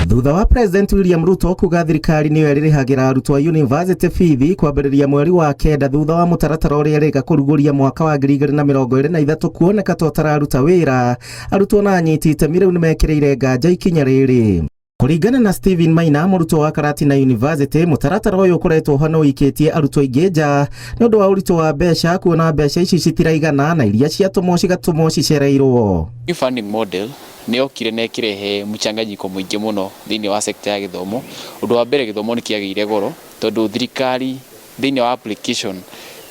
Thutha wa President William Ruto kuga thirikari niyo ĩrĩhagira arutwo a university fees kwambĩrĩria mweri wa kenda thutha wa mũtaratara ũrĩa rĩga kũrugũria mwaka wa 2023 kuoneka to tararuta wĩra, arutwo na anyiti itemi rĩu nĩmekĩrĩire nganja ikinya rĩrĩ. Kũringana na Stephen Maina, mũrutwo wa Karatina University, mũtaratara ũyũ ũkoretwo hano ikĩtie arutwo aingĩ nja nĩ ũndũ wa ũritũ wa mbeca, kuona mbeca ici citiraigana na iria cigatũmwo cicereirwo. New funding model nĩ okire na ĩkĩrehe mũchanganyiko mũingĩ mũno thĩinĩ wa sector ya gĩthomo. Ũndũ wa mbere, gĩthomo nĩ kĩagĩire goro tondũ thirikari thĩinĩ wa application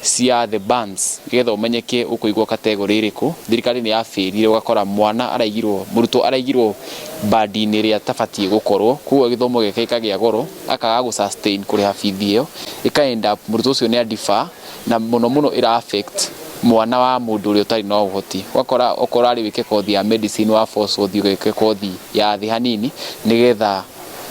cia the bands getha ũmenyeke ũkũigwo category ĩrĩkũ, thirikari nĩ yafĩrire, ũgakora mwana mũrutwo araigirwo bandi-inĩ ĩrĩa tabatie gũkorwo, koguo gĩthomo gĩake gĩkagĩa goro, akaga gũ-sustain kũrĩha bithi ĩyo, ĩka-end up mũrutwo ũcio nĩ a-defer, na mũno ĩra-affect mwana wa mũndũ ũrĩa ũtarĩ na ũhoti. Ũgakora okorwo arĩ wĩke kothi ya medicine wa force ũthiĩ wĩke kothi ya thĩ hanini nĩgetha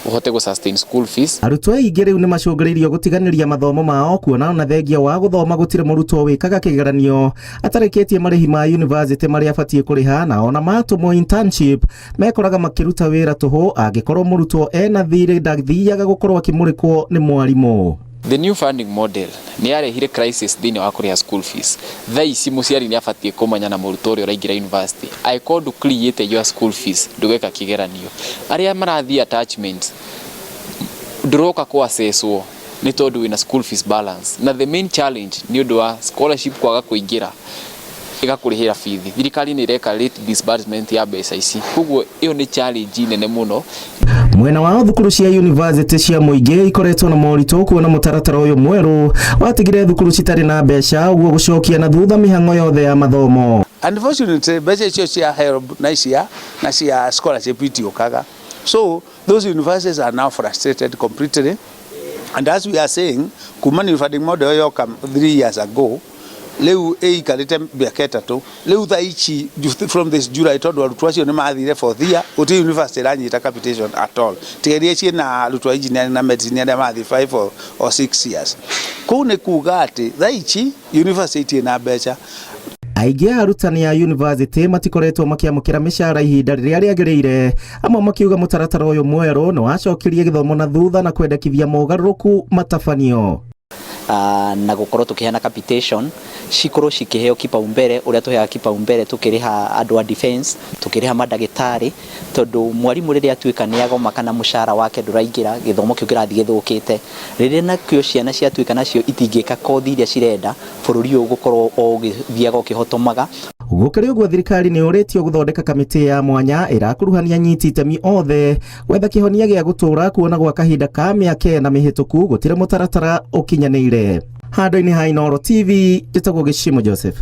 uhote go sustain school fees. Arutwo aingĩ rĩu nĩ macũngĩrĩirio gũtiganĩria mathomo mao, kuona na thengia wa gũthoma gũtirĩ mũrutwo wĩkaga kĩgeranio atarĩkĩtie marĩhi ma university marĩa abatie kũrĩha, na ona matũmwo internship mekoraga makĩruta wĩra tũhũ angĩkorwo mũrutwo ena thirĩ ndathiaga gũkorwo akĩmũrĩkwo nĩ mwarimũ. The new funding model nĩ yarehire crisis thĩinĩ wa kũrĩha school fees. Thaa ici mũciari nĩ abatie kũmenya na mũrutwo ũrĩa ũraingĩra university, I call to create your school fees, ndũgeka kĩgeranio. Arĩa marathiĩ attachment ndũroka kũ-assesswo nĩ tondũ wĩna school fees balance, na the main challenge nĩ ũndũ wa scholarship kwaga kũingĩra ĩgakũrĩhĩra bithi. Thirikari nĩ ĩreka late disbursement ya mbeca ici, koguo ĩyo nĩ challenge nene mũno. Mwena wa thukuru cia university cia mũingĩ ikoretwo na moritũ, kuona mũtaratara ũyũ mwerũ watigire thukuru citarĩ na mbeca, ũguo gũcokia na thutha mĩhang'o yothe ya mathomo. Unfortunately, mbeca icio cia HELB na cia scholarship itiokaga. So those universities are now frustrated completely, and as we are saying, kuma new funding model yo come 3 years ago, leu ikarite miaka ĩtatũ, leu thaa ici from this July tondũ arutwo acio nĩ mathire for year, gũtirĩ university ĩranyita capitation at all. Tigerie ciĩna arutwo engineering na medicine arĩa mathi 5 or 6 years. Kũu nĩ kuga atĩ thaa ici university ĩna mbeca. Aingĩ a arutani a university matikoretwo makĩamũkĩra mĩcara ihinda rĩrĩa rĩagĩrĩire, amwe makiuga mũtaratara ũyũ mwerũ nĩ wacokirie gĩthomo na thutha na kwendekithia mogarũrũku matabanio. Na gũkorwo tũkĩheana capitation cikorwo cikĩheo kipaumbele, ũrĩa tũheaga kipaumbele tũkĩrĩha andũ a defense, tũkĩrĩha mandagĩtarĩ, tondũ mwarimũ rĩrĩa atuĩka nĩ agoma kana mũcara wake ndũraingĩra, gĩthomo kĩu kĩrathiĩ gĩthũkĩte. Rĩrĩa nakĩo ciana ciatuĩka nacio itingĩka kothi iria cirenda, bũrũri ũyũ gũkorwo ũgĩthiaga ũkĩhotomaga. Gũkĩrĩ ũguo thirikari nĩ ũrĩtio gũthondeka kamĩtĩ ya mwanya ĩrakuruhania nyiti itemi othe gwetha kĩhonia gĩa gũtũra, kuona gwa kahinda ka mĩaka na mĩhĩtũku gũtirĩ mũtaratara ũkinyanĩire. Handũ-inĩ ha Igũrũ TV, njĩtagwo Gĩcimo Joseph.